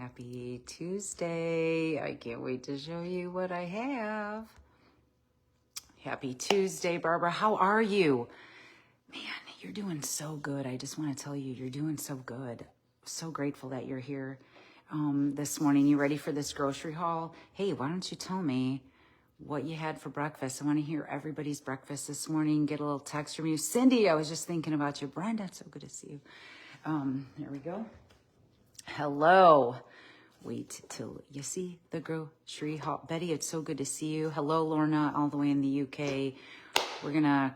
Happy Tuesday. I can't wait to show you what I have. Happy Tuesday, Barbara. How are you? Man, you're doing so good. I just want to tell you, you're doing so good. So grateful that you're here this morning. You ready for this grocery haul? Hey, why don't you tell me what you had for breakfast? I want to hear everybody's breakfast this morning. Get a little text from you. Cindy, I was just thinking about you. Brenda, it's so good to see you. There we go. Hello. Wait till you see the grocery haul. Betty, it's so good to see you. Hello, Lorna, all the way in the UK. We're going to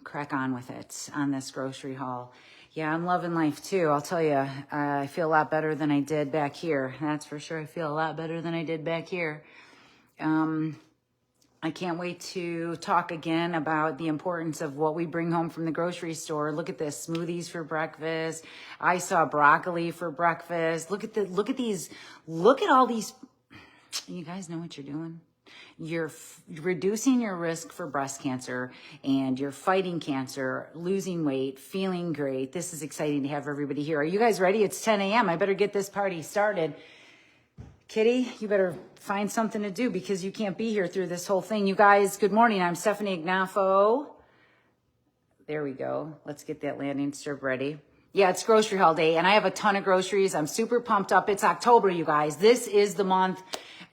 crack on with it on this grocery haul. Yeah, I'm loving life too. I'll tell you, I feel a lot better than I did back here. That's for sure. I feel a lot better than I did back here. I can't wait to talk again about the importance of what we bring home from the grocery store. Look at this, smoothies for breakfast. I saw broccoli for breakfast. Look at all these. You guys know what you're doing? You're reducing your risk for breast cancer, and you're fighting cancer, losing weight, feeling great. This is exciting to have everybody here. Are you guys ready? It's 10 a.m. I better get this party started. Kitty, you better find something to do because you can't be here through this whole thing. You guys, good morning. I'm Stephanie Ignafo. There we go. Let's get that landing strip ready. Yeah, it's grocery haul day, and I have a ton of groceries. I'm super pumped up. It's October, you guys. This is the month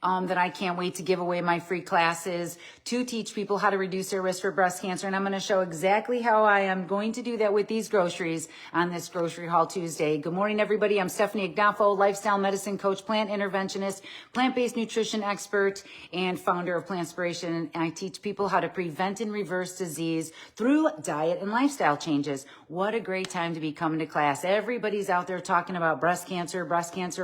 that I can't wait to give away my free classes to teach people how to reduce their risk for breast cancer. And I'm going to show exactly how I am going to do that with these groceries on this Grocery Haul Tuesday. Good morning, everybody. I'm Stephanie Ignafo, lifestyle medicine coach, plant interventionist, plant-based nutrition expert, and founder of Plantspiration. And I teach people how to prevent and reverse disease through diet and lifestyle changes. What a great time to be coming to class. Everybody's out there talking about breast cancer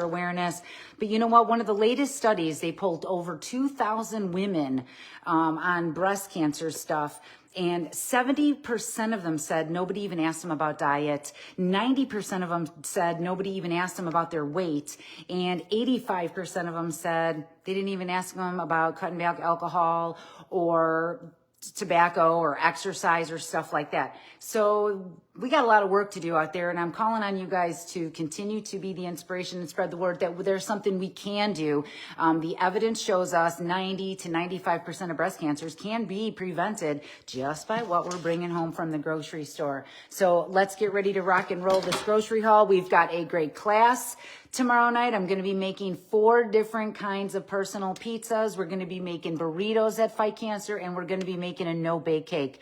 awareness. But you know what? One of the latest studies, they pulled over 2,000 women on breast cancer stuff, and 70% of them said nobody even asked them about diet. 90% of them said nobody even asked them about their weight, and 85% of them said they didn't even ask them about cutting back alcohol or tobacco or exercise or stuff like that. So we got a lot of work to do out there, and I'm calling on you guys to continue to be the inspiration and spread the word that there's something we can do. The evidence shows us 90 to 95% of breast cancers can be prevented just by what we're bringing home from the grocery store. So let's get ready to rock and roll this grocery haul. We've got a great class tomorrow night. I'm going to be making 4 different kinds of personal pizzas. We're going to be making burritos that fight cancer, and we're going to be making a no-bake cake.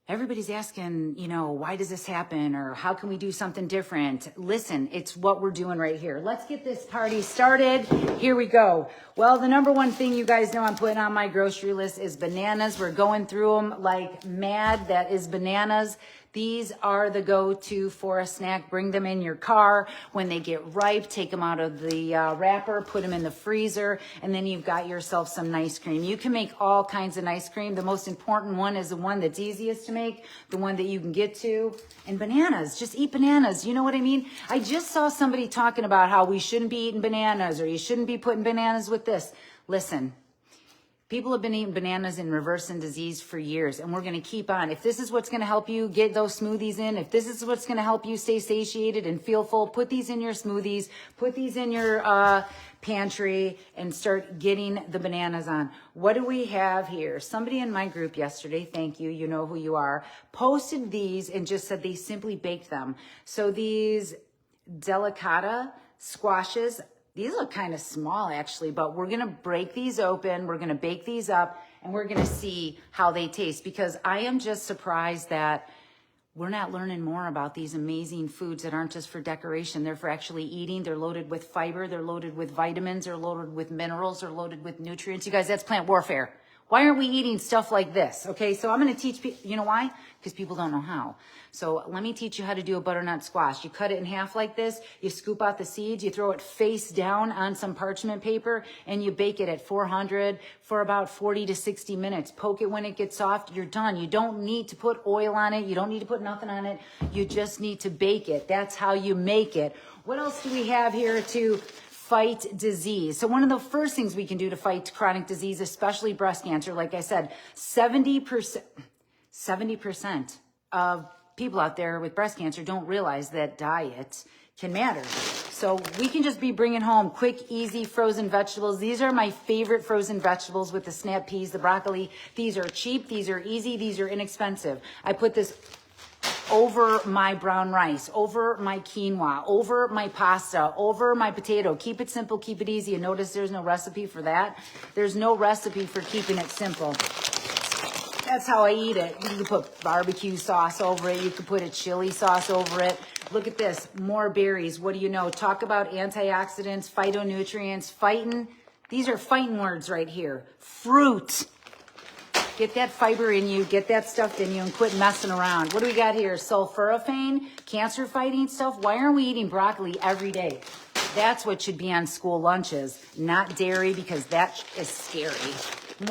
Everybody's asking, why does this happen, or how can we do something different? Listen, it's what we're doing right here. Let's get this party started. Here we go. Well, the number one thing you guys know I'm putting on my grocery list is bananas. We're going through them like mad. That is bananas. These are the go-to for a snack. Bring them in your car. When they get ripe, take them out of the wrapper, put them in the freezer, and then you've got yourself some nice cream. You can make all kinds of nice cream. The most important one is the one that's easiest to make, the one that you can get to. And bananas, just eat bananas. You know what I mean? I just saw somebody talking about how we shouldn't be eating bananas, or you shouldn't be putting bananas with this. Listen. People have been eating bananas and reversing disease for years, and we're going to keep on. If this is what's going to help you get those smoothies in, if this is what's going to help you stay satiated and feel full, put these in your smoothies, put these in your pantry, and start getting the bananas on. What do we have here? Somebody in my group yesterday, thank you, you know who you are, posted these and just said they simply baked them. So these delicata squashes, these look kind of small actually, but we're going to break these open. We're going to bake these up, and we're going to see how they taste, because I am just surprised that we're not learning more about these amazing foods that aren't just for decoration. They're for actually eating. They're loaded with fiber. They're loaded with vitamins. They're loaded with minerals. They're loaded with nutrients. You guys, that's plant warfare. Why aren't we eating stuff like this? Okay, so I'm going to teach people, you know why? Because people don't know how. So let me teach you how to do a butternut squash. You cut it in half like this, you scoop out the seeds, you throw it face down on some parchment paper, and you bake it at 400 for about 40 to 60 minutes. Poke it when it gets soft, you're done. You don't need to put oil on it. You don't need to put nothing on it. You just need to bake it. That's how you make it. What else do we have here to fight disease? So one of the first things we can do to fight chronic disease, especially breast cancer, like I said, 70% of people out there with breast cancer don't realize that diet can matter. So we can just be bringing home quick, easy frozen vegetables. These are my favorite frozen vegetables with the snap peas, the broccoli. These are cheap, these are easy, these are inexpensive. I put this over my brown rice, over my quinoa, over my pasta, over my potato. Keep it simple, keep it easy. And notice there's no recipe for that. There's no recipe for keeping it simple. That's how I eat it. You can put barbecue sauce over it. You can put a chili sauce over it. Look at this, more berries. What do you know? Talk about antioxidants, phytonutrients, fighting. These are fighting words right here. Fruit. Get that fiber in you, get that stuff in you, and quit messing around. What do we got here? Sulforaphane, cancer fighting stuff. Why aren't we eating broccoli every day? That's what should be on school lunches, not dairy, because that is scary.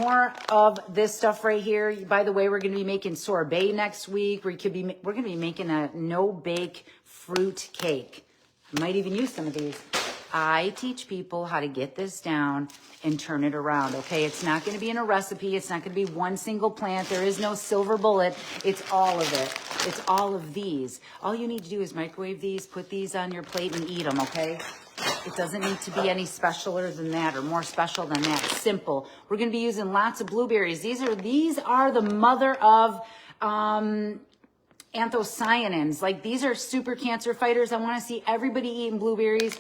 More of this stuff right here. By the way, we're going to be making sorbet next week. We're going to be making a no-bake fruit cake. I might even use some of these. I teach people how to get this down and turn it around, okay? It's not going to be in a recipe. It's not going to be one single plant. There is no silver bullet. It's all of it. It's all of these. All you need to do is microwave these, put these on your plate and eat them, okay? It doesn't need to be any specialer than that or more special than that. Simple. We're going to be using lots of blueberries. These are the mother of anthocyanins. Like, these are super cancer fighters. I want to see everybody eating blueberries.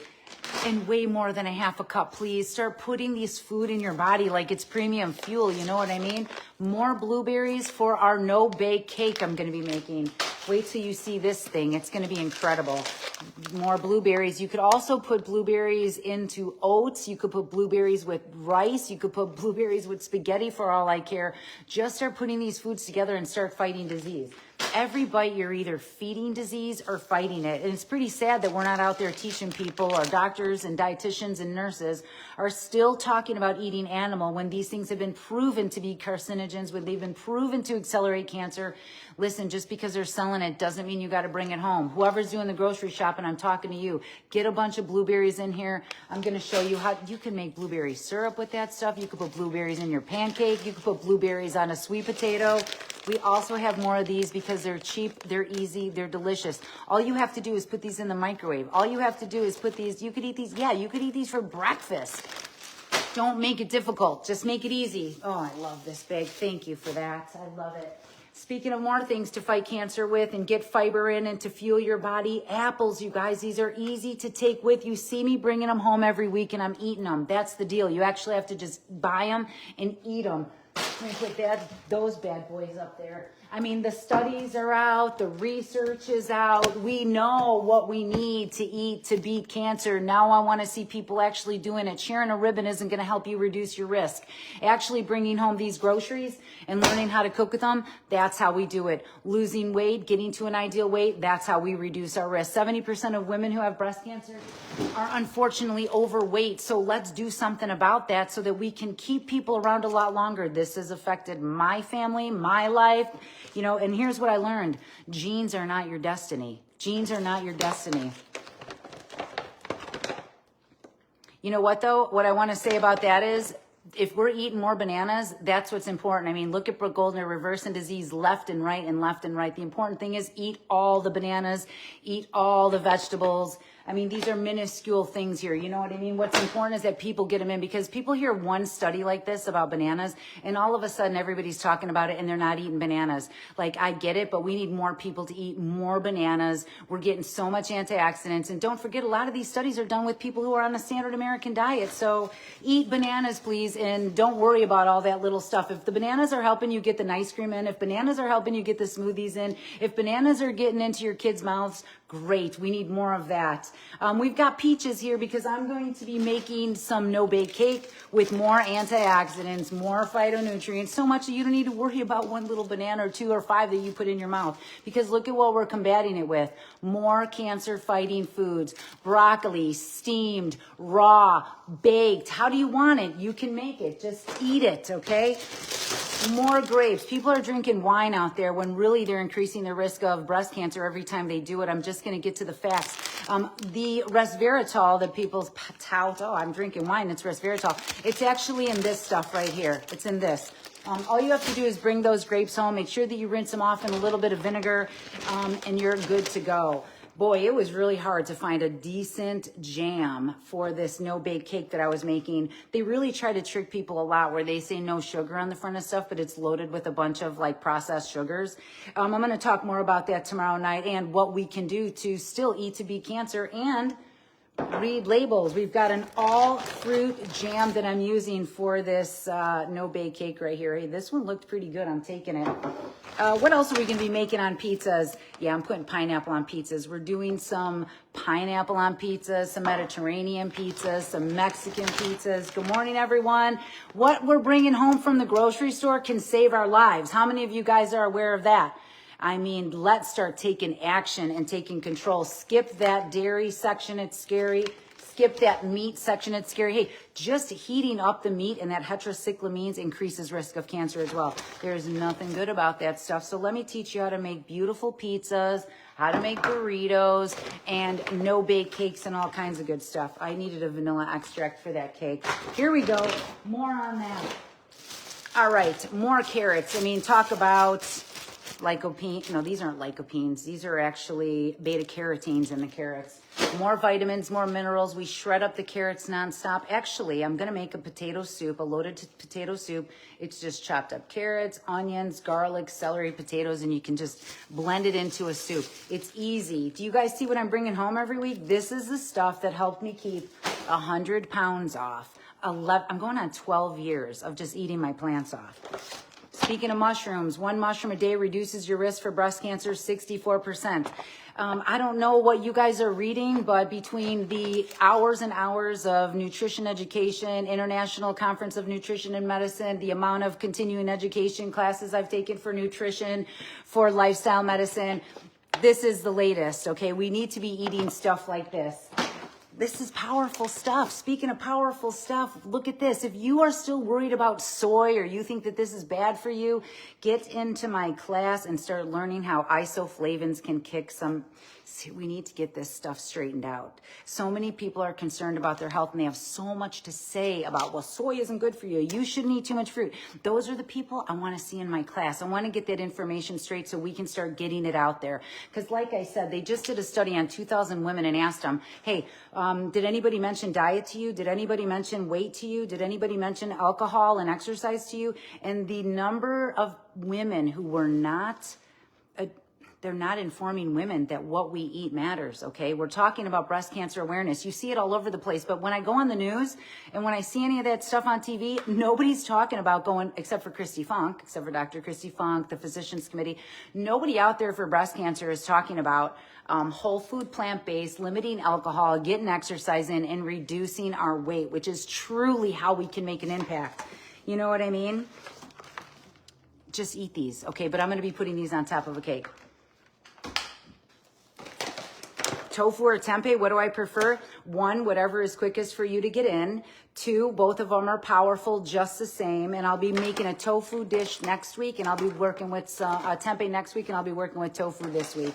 And way more than a half a cup, please. Start putting these food in your body like it's premium fuel, you know what I mean? More blueberries for our no-bake cake I'm going to be making. Wait till you see this thing. It's going to be incredible. More blueberries. You could also put blueberries into oats. You could put blueberries with rice. You could put blueberries with spaghetti, for all I care. Just start putting these foods together and start fighting disease. Every bite, you're either feeding disease or fighting it. And it's pretty sad that we're not out there teaching people, or doctors and dietitians and nurses are still talking about eating animal when these things have been proven to be carcinogens, when they've been proven to accelerate cancer. Listen, just because they're selling it doesn't mean you got to bring it home. Whoever's doing the grocery shopping, I'm talking to you. Get a bunch of blueberries in here. I'm going to show you how you can make blueberry syrup with that stuff. You could put blueberries in your pancake. You could put blueberries on a sweet potato. We also have more of these because they're cheap, they're easy, they're delicious. All you have to do is put these in the microwave. All you have to do is put these, you could eat these, yeah, you could eat these for breakfast. Don't make it difficult, just make it easy. Oh, I love this bag. Thank you for that. I love it. Speaking of more things to fight cancer with and get fiber in and to fuel your body, apples, you guys, these are easy to take with. You see me bringing them home every week and I'm eating them. That's the deal. You actually have to just buy them and eat them. Let me put those bad boys up there. I mean, the studies are out, the research is out. We know what we need to eat to beat cancer. Now I want to see people actually doing it. Sharing a ribbon isn't going to help you reduce your risk. Actually bringing home these groceries and learning how to cook with them, that's how we do it. Losing weight, getting to an ideal weight, that's how we reduce our risk. 70% of women who have breast cancer are unfortunately overweight. So let's do something about that so that we can keep people around a lot longer. This has affected my family, my life. You know, and here's what I learned. Genes are not your destiny. Genes are not your destiny. You know what, though? What I want to say about that is, if we're eating more bananas, that's what's important. I mean, look at Brooke Goldner, reversing disease left and right and left and right. The important thing is eat all the bananas, eat all the vegetables. I mean, these are minuscule things here. You know what I mean? What's important is that people get them in, because people hear one study like this about bananas and all of a sudden everybody's talking about it and they're not eating bananas. Like, I get it, but we need more people to eat more bananas. We're getting so much antioxidants. And don't forget, a lot of these studies are done with people who are on a standard American diet. So eat bananas, please. And don't worry about all that little stuff. If the bananas are helping you get the ice cream in, if bananas are helping you get the smoothies in, if bananas are getting into your kids' mouths, great. We need more of that. We've got peaches here because I'm going to be making some no-bake cake with more antioxidants, more phytonutrients, so much that you don't need to worry about one little banana or 2 or 5 that you put in your mouth. Because look at what we're combating it with. More cancer-fighting foods. Broccoli, steamed, raw, baked. How do you want it? You can make it. Just eat it, okay? More grapes. People are drinking wine out there when really they're increasing their risk of breast cancer every time they do it. I'm just going to get to the facts. The resveratrol that people tout, oh, I'm drinking wine, it's resveratrol. It's actually in this stuff right here. It's in this. All you have to do is bring those grapes home. Make sure that you rinse them off in a little bit of vinegar, and you're good to go. boy, it was really hard to find a decent jam for this no-bake cake that I was making. They really try to trick people a lot where they say no sugar on the front of stuff, but it's loaded with a bunch of like processed sugars. I'm going to talk more about that tomorrow night and what we can do to still eat to beat cancer and read labels. We've got an all fruit jam that I'm using for this no-bake cake right here. Hey, this one looked pretty good. I'm taking it. What else are we going to be making on pizzas? Yeah, I'm putting pineapple on pizzas. We're doing some pineapple on pizzas, some Mediterranean pizzas, some Mexican pizzas. Good morning, everyone. What we're bringing home from the grocery store can save our lives. How many of you guys are aware of that? I mean, let's start taking action and taking control. Skip that dairy section. It's scary. Skip that meat section. It's scary. Hey, just heating up the meat and that heterocyclamines increases risk of cancer as well. There's nothing good about that stuff. So let me teach you how to make beautiful pizzas, how to make burritos, and no-bake cakes and all kinds of good stuff. I needed a vanilla extract for that cake. Here we go. More on that. All right, more carrots. I mean, talk about lycopene. No, these aren't lycopenes. These are actually beta-carotenes in the carrots. More vitamins, more minerals. We shred up the carrots nonstop. Actually, I'm going to make a potato soup, a loaded potato soup. It's just chopped up carrots, onions, garlic, celery, potatoes, and you can just blend it into a soup. It's easy. Do you guys see what I'm bringing home every week? This is the stuff that helped me keep 100 pounds off. I'm going on 12 years of just eating my plants off. Speaking of mushrooms, 1 mushroom a day reduces your risk for breast cancer 64%. I don't know what you guys are reading, but between the hours and hours of nutrition education, International Conference of Nutrition and Medicine, the amount of continuing education classes I've taken for nutrition, for lifestyle medicine, this is the latest, okay? We need to be eating stuff like this. This is powerful stuff. Speaking of powerful stuff, look at this. If you are still worried about soy or you think that this is bad for you, get into my class and start learning how isoflavones can kick some. See, we need to get this stuff straightened out. So many people are concerned about their health and they have so much to say about, well, soy isn't good for you. You shouldn't eat too much fruit. Those are the people I want to see in my class. I want to get that information straight so we can start getting it out there. Because like I said, they just did a study on 2,000 women and asked them, hey, did anybody mention diet to you? Did anybody mention weight to you? Did anybody mention alcohol and exercise to you? And the number of women who were not, they're not informing women that what we eat matters, okay? We're talking about breast cancer awareness. You see it all over the place, but when I go on the news and when I see any of that stuff on TV, nobody's talking about going, except for Christy Funk, except for Dr. Christy Funk, the Physicians Committee. Nobody out there for breast cancer is talking about whole food, plant-based, limiting alcohol, getting exercise in, and reducing our weight, which is truly how we can make an impact. You know what I mean? Just eat these, okay? But I'm going to be putting these on top of a cake. Tofu or tempeh, what do I prefer? 1, whatever is quickest for you to get in. 2, both of them are powerful just the same. And I'll be making a tofu dish next week, and I'll be working with some tempeh next week, and I'll be working with tofu this week.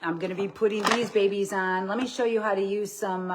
I'm going to be putting these babies on. Let me show you how to use some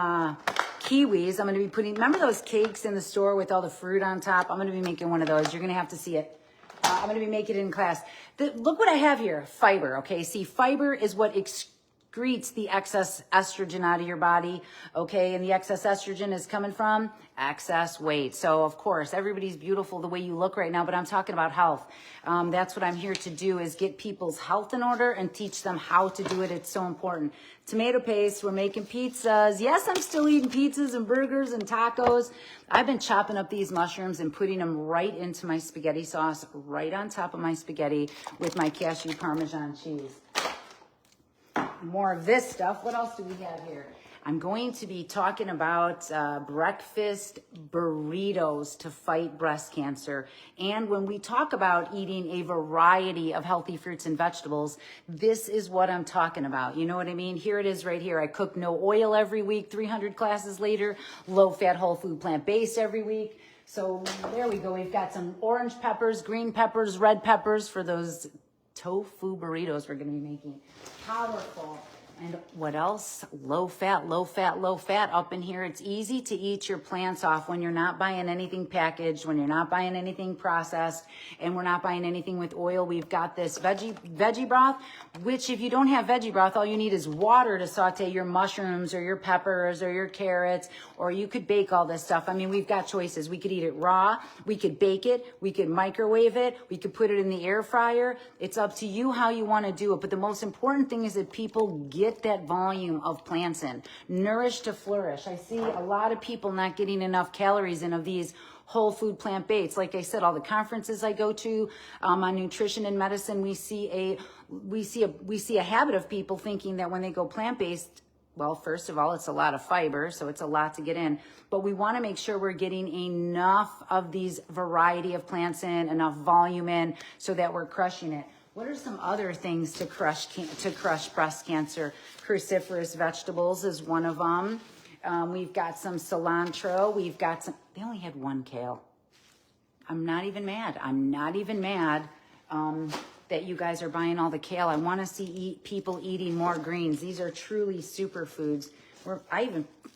kiwis. I'm going to be putting, remember those cakes in the store with all the fruit on top? I'm going to be making one of those. You're going to have to see it. I'm going to be making it in class. Look what I have here, fiber, okay? See, fiber is what excretes the excess estrogen out of your body, okay? And the excess estrogen is coming from excess weight. So, of course, everybody's beautiful the way you look right now, but I'm talking about health. That's what I'm here to do, is get people's health in order and teach them how to do it. It's so important. Tomato paste, we're making pizzas. Yes, I'm still eating pizzas and burgers and tacos. I've been chopping up these mushrooms and putting them right into my spaghetti sauce, right on top of my spaghetti with my cashew Parmesan cheese. More of this stuff. What else do we have here? I'm going to be talking about breakfast burritos to fight breast cancer. And when we talk about eating a variety of healthy fruits and vegetables, this is what I'm talking about. You know what I mean? Here it is right here. I cook no oil every week, 300 classes later, low-fat, whole food, plant-based every week. So there we go. We've got some orange peppers, green peppers, red peppers for those tofu burritos we're going to be making. Powerful. And what else? Low fat, low fat, low fat up in here. It's easy to eat your plants off when you're not buying anything packaged, when you're not buying anything processed, and we're not buying anything with oil. We've got this veggie broth, which if you don't have veggie broth, all you need is water to saute your mushrooms or your peppers or your carrots, or you could bake all this stuff. I mean, we've got choices. We could eat it raw, we could bake it, we could microwave it, we could put it in the air fryer. It's up to you how you want to do it. But the most important thing is that people get that volume of plants in. Nourish to flourish. I see a lot of people not getting enough calories in of these whole food plant-based. Like I said, all the conferences I go to on nutrition and medicine, we see a habit of people thinking that when they go plant-based, well, first of all, it's a lot of fiber, so it's a lot to get in. But we want to make sure we're getting enough of these variety of plants in, enough volume in, so that we're crushing it. What are some other things to crush breast cancer? Cruciferous vegetables is one of them. We've got some cilantro. We've got some, they only had one kale. I'm not even mad. I'm not even mad that you guys are buying all the kale. I want to see people eating more greens. These are truly superfoods.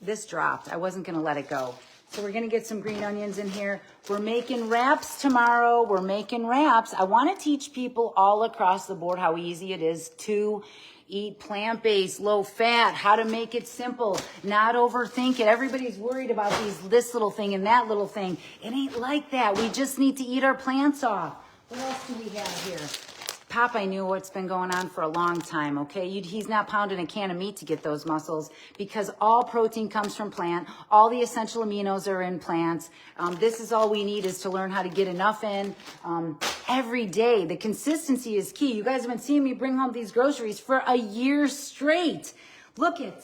This dropped. I wasn't going to let it go. So we're going to get some green onions in here. We're making wraps tomorrow. We're making wraps. I want to teach people all across the board how easy it is to eat plant-based, low-fat, how to make it simple, not overthink it. Everybody's worried about this little thing and that little thing. It ain't like that. We just need to eat our plants off. What else do we have here? Popeye knew what's been going on for a long time, okay? He's not pounding a can of meat to get those muscles, because all protein comes from plant. All the essential aminos are in plants. This is all we need, is to learn how to get enough in every day. The consistency is key. You guys have been seeing me bring home these groceries for a year straight. Look at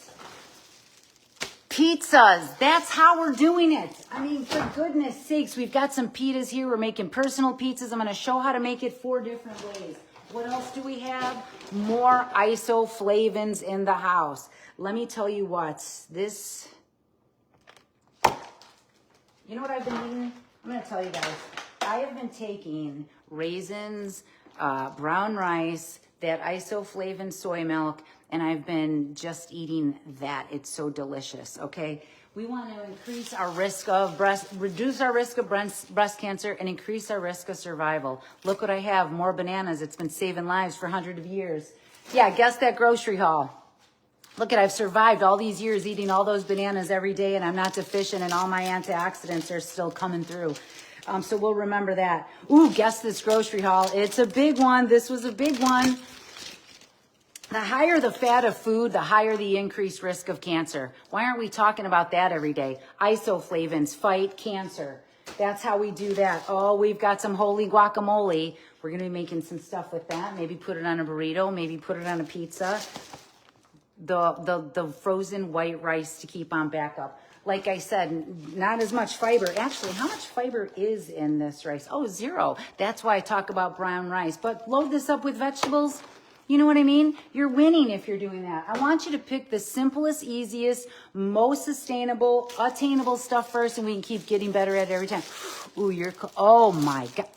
pizzas. That's how we're doing it. I mean, for goodness sakes, we've got some pitas here. We're making personal pizzas. I'm going to show how to make it 4 different ways. What else do we have? More isoflavones in the house. Let me tell you what. You know what I've been eating? I'm going to tell you guys. I have been taking raisins, brown rice, that isoflavone soy milk, and I've been just eating that. It's so delicious, okay? We want to reduce our risk of breast cancer and increase our risk of survival. Look what I have, more bananas. It's been saving lives for hundreds of years. Yeah, guess that grocery haul. Look I've survived all these years eating all those bananas every day, and I'm not deficient, and all my antioxidants are still coming through. So we'll remember that. Ooh, guess this grocery haul. It's a big one. This was a big one. The higher the fat of food, the higher the increased risk of cancer. Why aren't we talking about that every day? Isoflavones fight cancer. That's how we do that. Oh, we've got some holy guacamole. We're going to be making some stuff with that. Maybe put it on a burrito. Maybe put it on a pizza. The frozen white rice to keep on backup. Like I said, not as much fiber. Actually, how much fiber is in this rice? Oh, 0. That's why I talk about brown rice. But load this up with vegetables. You know what I mean? You're winning if you're doing that. I want you to pick the simplest, easiest, most sustainable, attainable stuff first, and we can keep getting better at it every time. Ooh, oh my God.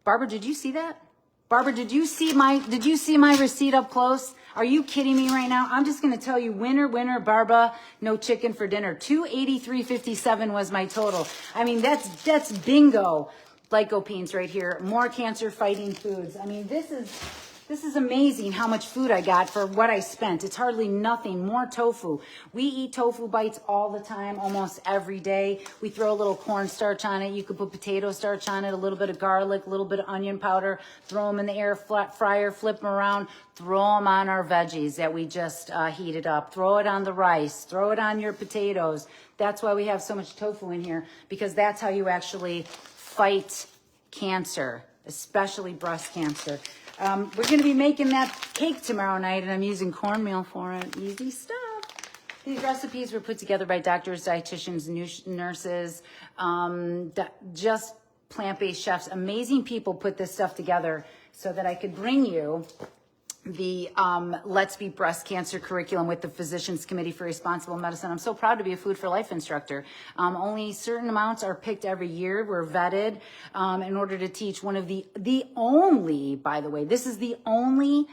Barbara, did you see that? Barbara, did you see my receipt up close? Are you kidding me right now? I'm just going to tell you, winner, Barbara, no chicken for dinner. $283.57 was my total. I mean, that's bingo. Lycopenes right here, more cancer fighting foods. I mean, this is amazing how much food I got for what I spent. It's hardly nothing. More tofu. We eat tofu bites all the time, almost every day. We throw a little cornstarch on it. You could put potato starch on it, a little bit of garlic, a little bit of onion powder, throw them in the air fryer, flip them around, throw them on our veggies that we just heated up. Throw it on the rice, throw it on your potatoes. That's why we have so much tofu in here, because that's how you actually fight cancer, especially breast cancer. We're going to be making that cake tomorrow night, and I'm using cornmeal for it. Easy stuff. These recipes were put together by doctors, dietitians, nurses, just plant-based chefs. Amazing people put this stuff together so that I could bring you the Let's Beat Breast Cancer curriculum with the Physicians Committee for Responsible Medicine. I'm so proud to be a Food for Life instructor. Only certain amounts are picked every year. We're vetted in order to teach one of the only, by the way, this is the only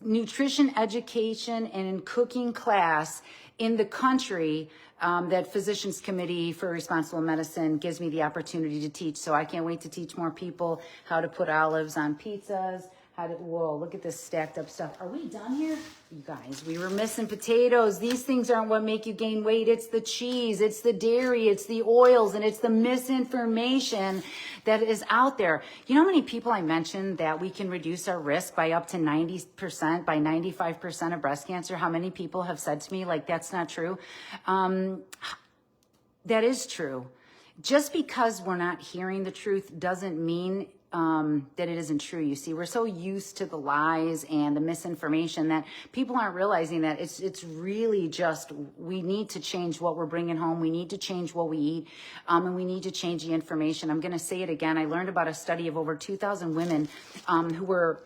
nutrition education and cooking class in the country that Physicians Committee for Responsible Medicine gives me the opportunity to teach. So I can't wait to teach more people how to put olives on pizzas. Whoa, look at this stacked up stuff. Are we done here? You guys, we were missing potatoes. These things aren't what make you gain weight. It's the cheese, it's the dairy, it's the oils, and it's the misinformation that is out there. You know how many people I mentioned that we can reduce our risk by up to 90%, by 95% of breast cancer? How many people have said to me, like, that's not true? That is true. Just because we're not hearing the truth doesn't mean that it isn't true. You see, we're so used to the lies and the misinformation that people aren't realizing that it's really just, we need to change what we're bringing home. We need to change what we eat, and we need to change the information. I'm going to say it again. I learned about a study of over 2,000 women who were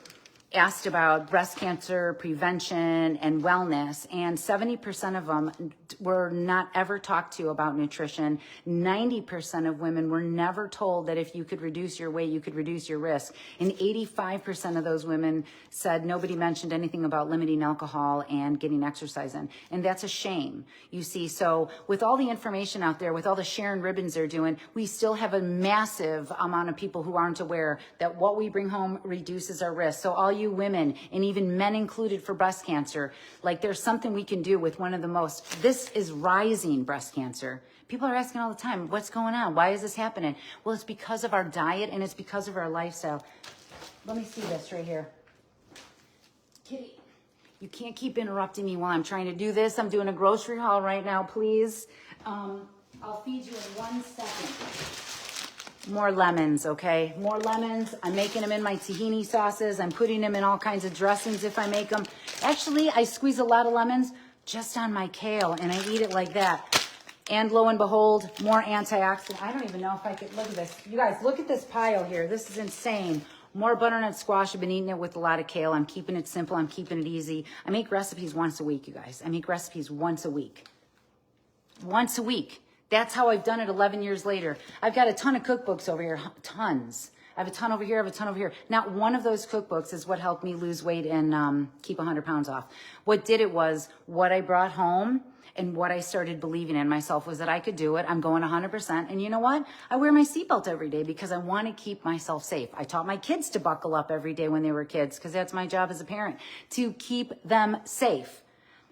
asked about breast cancer prevention and wellness, and 70% of them were not ever talked to about nutrition. 90% of women were never told that if you could reduce your weight, you could reduce your risk. And 85% of those women said nobody mentioned anything about limiting alcohol and getting exercise in. And that's a shame, you see. So with all the information out there, with all the sharing ribbons they're doing, we still have a massive amount of people who aren't aware that what we bring home reduces our risk. So all you women, and even men included for breast cancer, like, there's something we can do with one of the most, this is rising breast cancer. People are asking all the time, what's going on? Why is this happening? Well, it's because of our diet and it's because of our lifestyle. Let me see this right here. Kitty, you can't keep interrupting me while I'm trying to do this. I'm doing a grocery haul right now, please. I'll feed you in 1 second. More lemons, okay? More lemons. I'm making them in my tahini sauces. I'm putting them in all kinds of dressings if I make them. Actually, I squeeze a lot of lemons just on my kale, and I eat it like that. And lo and behold, more antioxidant. I don't even know if I could, look at this. You guys, look at this pile here. This is insane. More butternut squash. I've been eating it with a lot of kale. I'm keeping it simple. I'm keeping it easy. I make recipes once a week, you guys. I make recipes once a week. Once a week. That's how I've done it 11 years later. I've got a ton of cookbooks over here, tons. I have a ton over here, I have a ton over here. Not one of those cookbooks is what helped me lose weight and keep 100 pounds off. What did it was what I brought home and what I started believing in myself was that I could do it. I'm going 100%. And you know what? I wear my seatbelt every day because I want to keep myself safe. I taught my kids to buckle up every day when they were kids because that's my job as a parent, to keep them safe.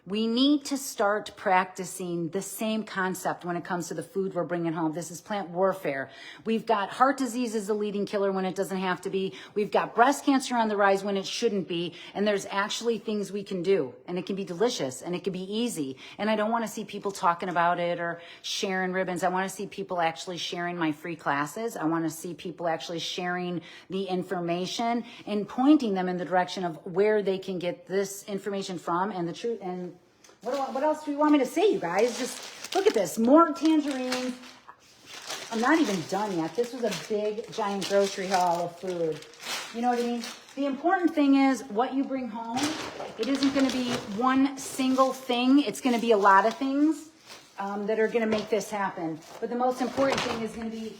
We need to start practicing the same concept when it comes to the food we're bringing home. This is plant warfare. We've got heart disease as the leading killer when it doesn't have to be. We've got breast cancer on the rise when it shouldn't be. And there's actually things we can do. And it can be delicious and it can be easy. And I don't want to see people talking about it or sharing ribbons. I want to see people actually sharing my free classes. I want to see people actually sharing the information and pointing them in the direction of where they can get this information from and the truth. And what else do you want me to say, you guys? Just look at this. More tangerines. I'm not even done yet. This was a big, giant grocery haul of food. You know what I mean? The important thing is what you bring home. It isn't going to be one single thing. It's going to be a lot of things that are going to make this happen. But the most important thing is going to be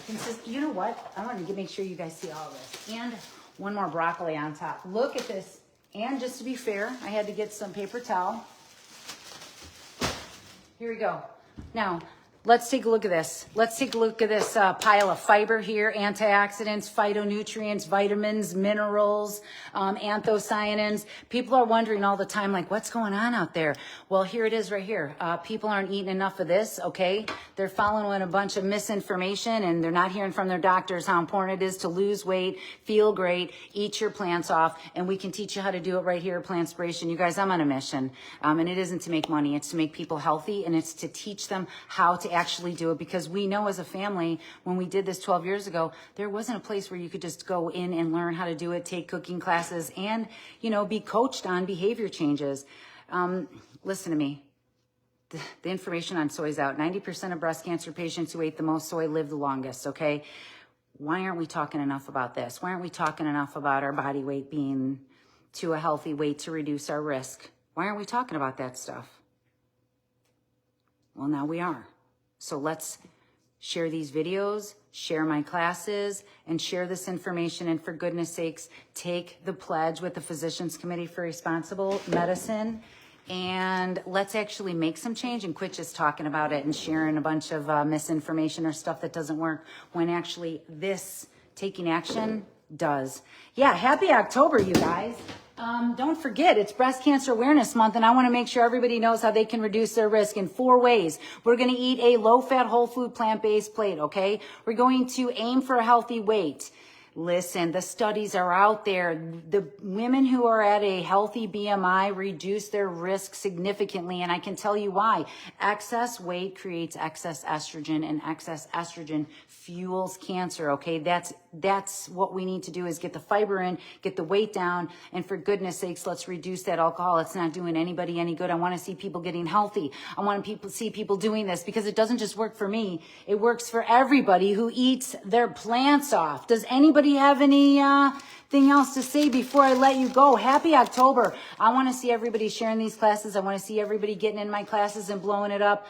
consistent. You know what? I want to make sure you guys see all this. And one more broccoli on top. Look at this. And just to be fair, I had to get some paper towel. Here we go. Now, let's take a look at this. Let's take a look at this pile of fiber here, antioxidants, phytonutrients, vitamins, minerals, anthocyanins. People are wondering all the time, like, what's going on out there? Well, here it is right here. People aren't eating enough of this, okay? They're following a bunch of misinformation, and they're not hearing from their doctors how important it is to lose weight, feel great, eat your plants off, and we can teach you how to do it right here at Plantspiration. You guys, I'm on a mission, and it isn't to make money. It's to make people healthy, and it's to teach them how to actually do it, because we know as a family, when we did this 12 years ago, there wasn't a place where you could just go in and learn how to do it, take cooking classes, and, you know, be coached on behavior changes. Listen to me. The information on soy is out. 90% of breast cancer patients who ate the most soy live the longest, okay? Why aren't we talking enough about this? Why aren't we talking enough about our body weight being to a healthy weight to reduce our risk? Why aren't we talking about that stuff? Well, now we are. So let's share these videos, share my classes, and share this information. And for goodness sakes, take the pledge with the Physicians Committee for Responsible Medicine. And let's actually make some change and quit just talking about it and sharing a bunch of misinformation or stuff that doesn't work, when actually this taking action does. Yeah, happy October, you guys. Don't forget, it's Breast Cancer Awareness Month, and I want to make sure everybody knows how they can reduce their risk in 4 ways. We're going to eat a low-fat, whole food, plant-based plate, okay? We're going to aim for a healthy weight. Listen, the studies are out there. The women who are at a healthy BMI reduce their risk significantly, and I can tell you why. Excess weight creates excess estrogen, and excess estrogen fuels cancer, okay? That's what we need to do, is get the fiber in, get the weight down, and for goodness sakes, let's reduce that alcohol. It's not doing anybody any good. I want to see people getting healthy. I want to see people doing this, because it doesn't just work for me. It works for everybody who eats their plants off. Does anybody have any thing else to say before I let you go? Happy October. I want to see everybody sharing these classes. I want to see everybody getting in my classes and blowing it up,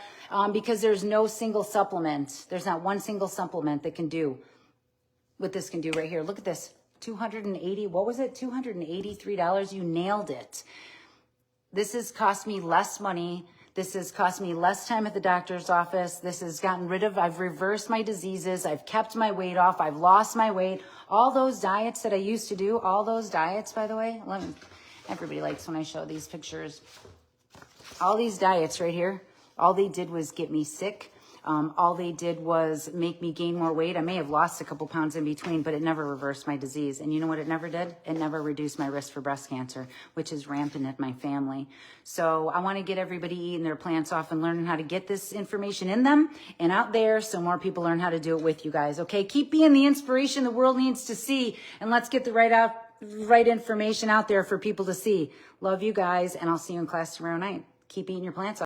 because there's no single supplement. There's not one single supplement that can do what this can do right here. Look at this. What was it? $283. You nailed it. This has cost me less money. This has cost me less time at the doctor's office. This has I've reversed my diseases. I've kept my weight off. I've lost my weight. All those diets that I used to do, all those diets, by the way, everybody likes when I show these pictures. All these diets right here, all they did was get me sick. All they did was make me gain more weight. I may have lost a couple pounds in between, but it never reversed my disease. And you know what it never did? It never reduced my risk for breast cancer, which is rampant in my family. So I want to get everybody eating their plants off and learning how to get this information in them and out there, so more people learn how to do it with you guys. Okay, keep being the inspiration the world needs to see, and let's get the right information out there for people to see. Love you guys, and I'll see you in class tomorrow night. Keep eating your plants off.